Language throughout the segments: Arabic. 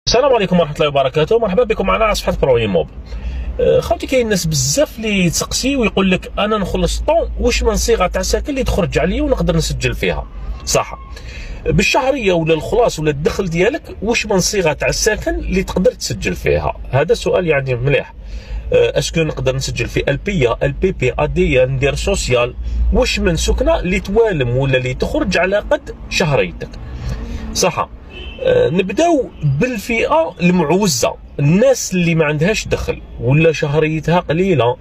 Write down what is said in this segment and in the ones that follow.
السلام عليكم ورحمة الله وبركاته. مرحبا بكم معنا على صفحة برويموب. خوتي كاين ناس بزاف اللي يتسقسي ويقول لك انا نخلص طون واش من صيغه تاع ساكن اللي تخرج عليا ونقدر نسجل فيها صح بالشهريه ولا الخلاص ولا الدخل ديالك، واش من صيغه تاع الساكن اللي تقدر تسجل فيها؟ هذا سؤال يعني مليح. اسكو نقدر نسجل في البيه البي اديه ندير سوسيال؟ واش من سكنه اللي توالم ولا اللي تخرج على قد شهريتك؟ صح. نبداو بالفئه المعوزه، الناس اللي ما عندهاش دخل ولا شهريتها قليله،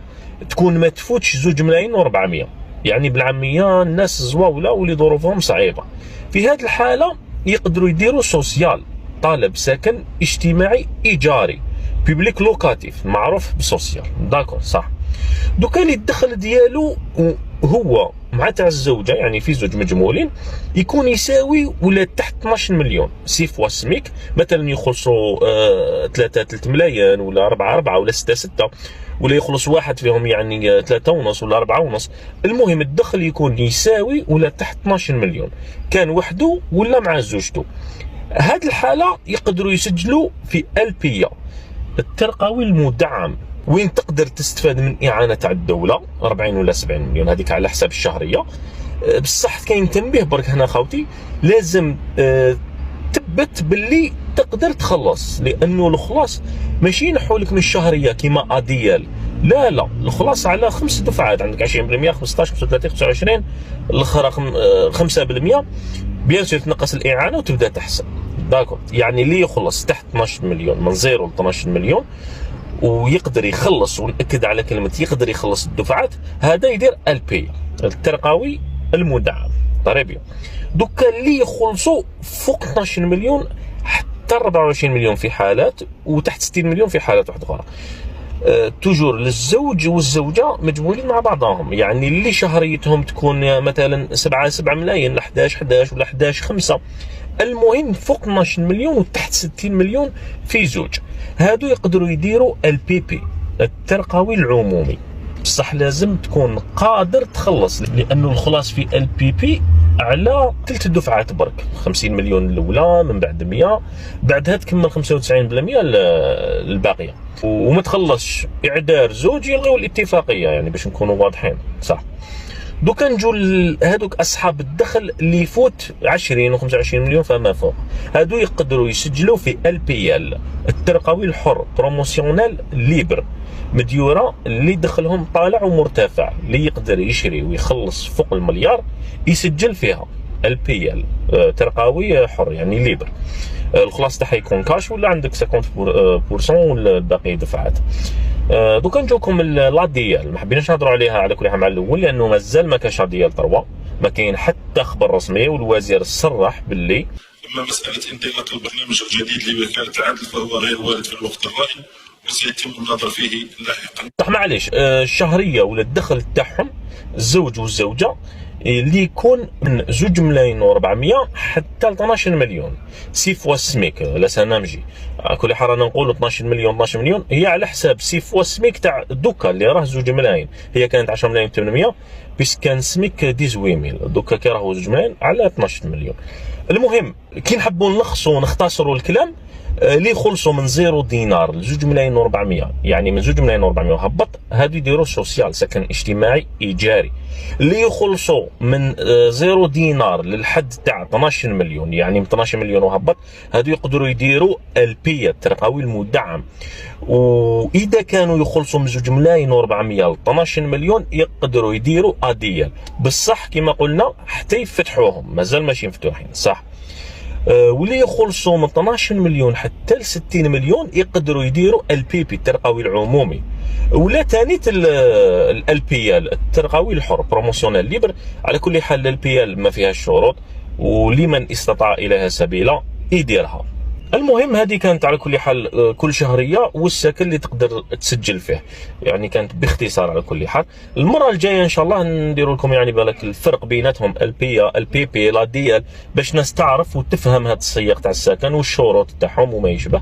تكون ما تفوتش 2,400، يعني بالعاميه الناس الزواوله واللي ظروفهم صعيبه. في هذه الحاله يقدروا يديروا سوسيال، طالب سكن اجتماعي ايجاري، بيبليك لوكاتيف معروف بسوسيال. داكور صح. دوكا اللي الدخل ديالو هو مع تاع الزوجه، يعني في زوج مجمولين، يكون يساوي ولا تحت 12 مليون سي فوا السميك. مثلا يخلصوا 3 ملايين ولا 4 ولا 6 ولا يخلص واحد فيهم يعني 3 ونص ولا 4 ونص. المهم الدخل يكون يساوي ولا تحت 12 مليون، كان وحده ولا مع زوجته. هاد الحاله يقدروا يسجلوا في البيه الترقوي المدعم، وين تقدر تستفاد من اعانه تاع الدوله 40 ولا 70 مليون، هذيك على حساب الشهريه. بصح كاين تنبيه برك هنا خوتي، لازم تثبت باللي تقدر تخلص، لانه الخلاص ماشي ينحوا من الشهريه كيما اديال، لا الخلاص على 5 دفعات، عندك 20% 15 35 25 الاخرى 5%. بيان سور تنقص الاعانه وتبدا تحسب. داكور، يعني اللي يخلص تحت 12 مليون من 0 ل 12 مليون ويقدر يخلص، ونأكد على كلمة يقدر يخلص الدفعات، هذا يدير البي الترقوي المدعم. طريبيا دوكا اللي يخلصوا فوق 12 مليون حتى 24 مليون في حالات، وتحت 60 مليون في حالات واحدة أخرى. توجور للزوج والزوجة مجمولين مع بعضهم، يعني اللي شهريتهم تكون مثلا 7 ملايين ل 11 ولا 11.5، المهم فوق 12 مليون وتحت 60 مليون في زوج، هادو يقدروا يديروا البي بي الترقوي العمومي. بصح لازم تكون قادر تخلص، لانه الخلاص في البي بي على 3 دفعات برك، 50 مليون الاولى، من بعد 100، بعدها تكمل 95% الباقيه، وما تخلصش اعدار زوج يلغيو الاتفاقيه، يعني باش نكونوا واضحين صح. دوكا نجو هادوك اصحاب الدخل اللي يفوت 20 و 25 مليون فما فوق، هادو يقدروا يسجلوا في البي ال الترقوي الحر بروموسيونيل ليبر، مديوره اللي دخلهم طالع ومرتفع، اللي يقدر يشري ويخلص فوق المليار يسجل فيها البي ال ترقوي حر يعني ليبر. الخلاص تاعها يكون كاش ولا عندك 50% ولا الباقي دفعات. دوكا نجوكم لا ديال، ما حبيناش نهضروا عليها على كل حال مع الاول، لانه مازال ما كاش ديال 3، ما كاين حتى خبر رسمي، والوزير صرح باللي اما مساله انطلاق البرنامج الجديد لوكاله العدل فهو غير وارد في الوقت الراهن، وسيتم النظر فيه لاحقا. صح. معليش الشهريه ولا الدخل تاعهم الزوج والزوجه اللي يكون من 2,400,000 حتى ل 12 مليون سي فوا السميك. لا سنمجي كل حال رانا نقولوا 12 مليون هي على حساب سي فوا السميك تاع دوكا اللي راه 2 ملايين، هي كانت 10 ملايين 800 بس كان سميك 18,000، دوكا كي راهو 2 ملايين على 12 مليون. المهم كي نحبوا نلخصوا ونختصروا الكلام، اللي يخلصوا من 0 دينار ل 2,400,000، يعني من 2,400,000 وهبط، هادو يديروا سوسيال سكن اجتماعي ايجاري. اللي يخلصوا من 0 دينار للحد تاع 12 مليون، يعني من 12 مليون وهبط، هادو يقدروا يديروا البي الترقوي المدعم. واذا كانوا يخلصوا من 2,400,000 ل 12 مليون يقدروا يديروا اديال، بصح كما قلنا حتى يفتحوهم مازال ماشي مفتوحين صح. واللي يخلصوا من 12 مليون حتى ل 60 مليون يقدروا يديروا البي بي الترقوي العمومي، ولا ثاني البي ال الترقوي الحر بروموسيونيل ليبر. على كل حال البي ال ما فيها الشروط، ولمن استطاع اليها سبيلا يديرها. المهم هذه كانت على كل حال كل شهريه والسكن اللي تقدر تسجل فيه، يعني كانت باختصار. على كل حال المره الجايه ان شاء الله نديروا لكم يعني بالك الفرق بيناتهم البي بي لا ديال، باش ناس تعرف وتفهم هذا السياق تاع السكن والشروط تاعهم وما يشبه.